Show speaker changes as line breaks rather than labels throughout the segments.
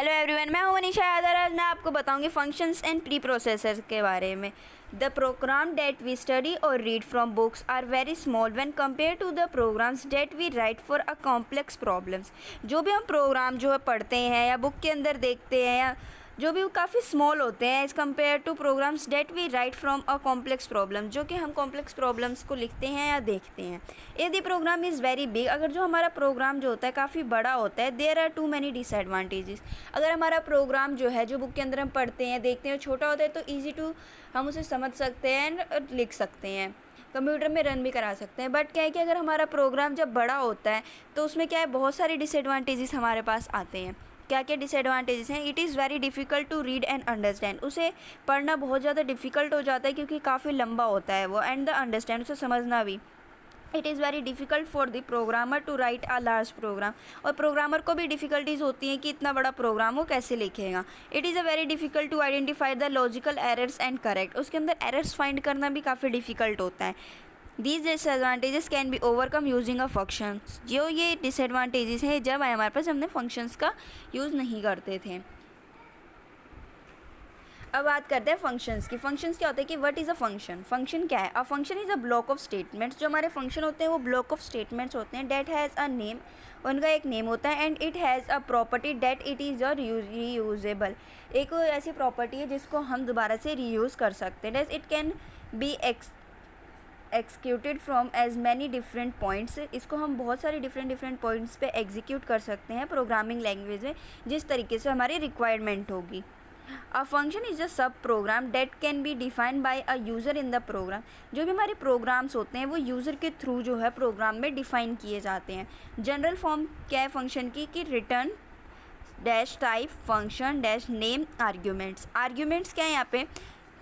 Hello everyone, मैं हूं मनीषा यादव। आज मैं आपको बताऊंगी फंक्शंस एंड प्री प्रोसेसर्स के बारे में। The program that we study और read from books are very small when compare to the programs that we write for a complex problems. जो भी हम प्रोग्राम जो है पढ़ते हैं या बुक के अंदर देखते हैं या जो भी वो काफ़ी स्मॉल होते हैं as compare to programs that we write from a complex problem, जो कि हम कॉम्प्लेक्स प्रॉब्लम्स को लिखते हैं या देखते हैं। यदि प्रोग्राम इज़ वेरी बिग, अगर जो हमारा प्रोग्राम जो होता है काफ़ी बड़ा होता है, there are too many disadvantages. अगर हमारा प्रोग्राम जो है जो बुक के अंदर हम पढ़ते हैं देखते हैं छोटा होता है तो ईजी टू हम उसे समझ सकते हैं एंड लिख सकते हैं, कंप्यूटर में रन भी करा सकते हैं। बट क्या है कि अगर हमारा प्रोग्राम जब बड़ा होता है तो उसमें क्या है, बहुत सारे डिसएडवांटेजेस हमारे पास आते हैं। क्या क्या डिसएडवांटेजेस हैं? It is very difficult to read and understand. उसे पढ़ना बहुत ज़्यादा डिफ़िकल्ट हो जाता है क्योंकि काफ़ी लंबा होता है वो, एंड द अंडरस्टैंड, उसे समझना भी। It is very difficult for the programmer to write a large program. और प्रोग्रामर को भी डिफ़िकल्टीज़ होती हैं कि इतना बड़ा प्रोग्राम वो कैसे लिखेगा। It is a very difficult to identify the logical errors and correct. उसके अंदर एरर्स फाइंड करना भी काफ़ी डिफ़िकल्ट होता है। These disadvantages can be overcome using a functions. जो ये डिसएडवांटेजेस हैं जब आए हमारे पास, हमने फंक्शंस का यूज़ नहीं करते थे। अब बात करते हैं फंक्शंस की। फंक्शंस क्या होते हैं कि what is a function? Function क्या है? A function is a block of statements. जो हमारे फंक्शन होते हैं वो ब्लॉक ऑफ स्टेटमेंट्स होते हैं। डेट हैज़ अ नेम, उनका एक नेम होता है। And it has a property that it is a reusable. एक ऐसी प्रॉपर्टी है जिसको हम दोबारा से रीयूज़ कर सकते हैं। It can be executed from as many different points. इसको हम बहुत सारे डिफरेंट पॉइंट्स पे एग्जीक्यूट कर सकते हैं प्रोग्रामिंग लैंग्वेज में, जिस तरीके से हमारी रिक्वायरमेंट होगी। A function is a sub program that can be defined by a user in the program. जो भी हमारे प्रोग्राम्स होते हैं वो यूज़र के थ्रू जो है प्रोग्राम में डिफाइन किए जाते हैं। जनरल फॉर्म क्या है फंक्शन की कि return dash type function dash name arguments. Arguments क्या है यहाँ पे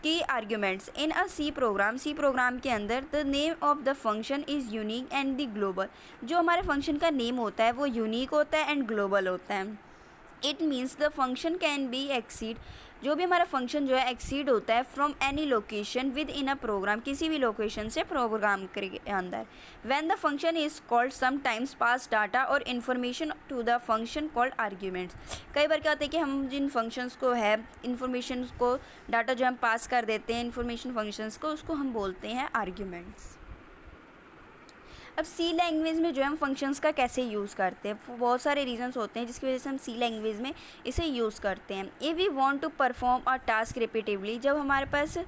की arguments in a C program के अंदर the name of the function is unique and the global. जो हमारे फंक्शन का नेम होता है वो यूनिक होता है एंड ग्लोबल होता है। It means the function can be accessed. जो भी हमारा फंक्शन जो है एक्सीड होता है from any location within a program, किसी भी लोकेशन से प्रोग्राम के अंदर। When the function is called sometimes pass data और information to the function called arguments. कई बार क्या होता है कि हम जिन फंक्शंस को है इन्फॉर्मेशन को डाटा जो हम पास कर देते हैं इन्फॉर्मेशन फंक्शंस को, उसको हम बोलते हैं आर्ग्यूमेंट्स। अब सी लैंग्वेज में जो है हम फंक्शंस का कैसे यूज़ करते हैं, बहुत सारे रीजंस होते हैं जिसकी वजह से हम सी लैंग्वेज में इसे यूज़ करते हैं। If we want to perform a task repetitively, जब हमारे पास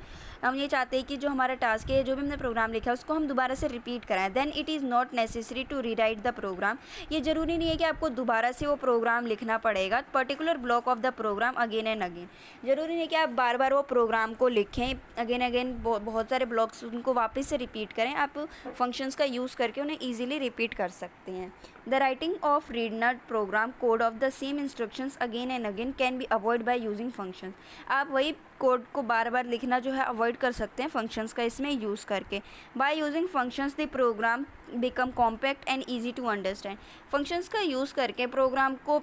हम ये चाहते हैं कि जो हमारा टास्क है जो भी हमने प्रोग्राम लिखा है उसको हम दोबारा से रिपीट कराएं, then it is not necessary to rewrite the program. ये ज़रूरी नहीं है कि आपको दोबारा से वो प्रोग्राम लिखना पड़ेगा, particular block of the program again and again. ज़रूरी नहीं है कि आप बार बार वो प्रोग्राम को लिखें अगेन अगेन, बहुत सारे ब्लॉक्स उनको वापस से रिपीट करें। आप फंक्शंस का यूज़ करके उन्हें ईजिली रिपीट कर सकते हैं। The writing of redundant program code of the same instructions again and again can be avoid by using functions. आप वही कोड को बार बार लिखना जो है अवॉइड कर सकते हैं फंक्शंस का इसमें यूज़ करके। By using functions the program become compact and easy to understand. Functions का यूज़ करके प्रोग्राम को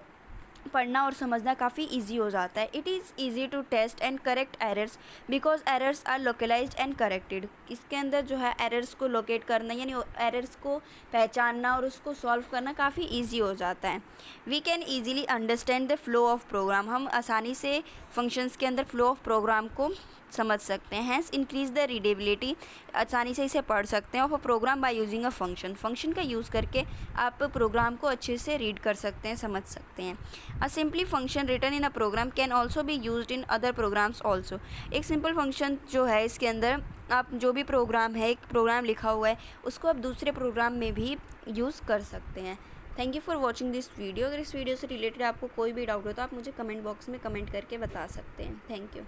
पढ़ना और समझना काफ़ी इजी हो जाता है। It is easy to test and correct errors because errors are localised and corrected. इसके अंदर जो है एरर्स को लोकेट करना यानी एरर्स को पहचानना और उसको सॉल्व करना काफ़ी इजी हो जाता है। We can easily understand the flow of program. हम आसानी से फंक्शंस के अंदर फ्लो ऑफ प्रोग्राम को समझ सकते हैं। हैंस इंक्रीज द रीडेबिलिटी, आसानी से इसे पढ़ सकते हैं। Of a program by using a function, function का यूज़ करके आप प्रोग्राम को अच्छे से रीड कर सकते हैं, समझ सकते हैं। A simply function written in a program can also be used in other programs also. एक सिंपल फंक्शन जो है इसके अंदर आप जो भी प्रोग्राम है, एक प्रोग्राम लिखा हुआ है उसको आप दूसरे प्रोग्राम में भी यूज़ कर सकते हैं। Thank you for watching this video. अगर इस वीडियो से रिलेटेड आपको कोई भी डाउट हो तो आप मुझे कमेंट बॉक्स में कमेंट करके बता सकते हैं। Thank you.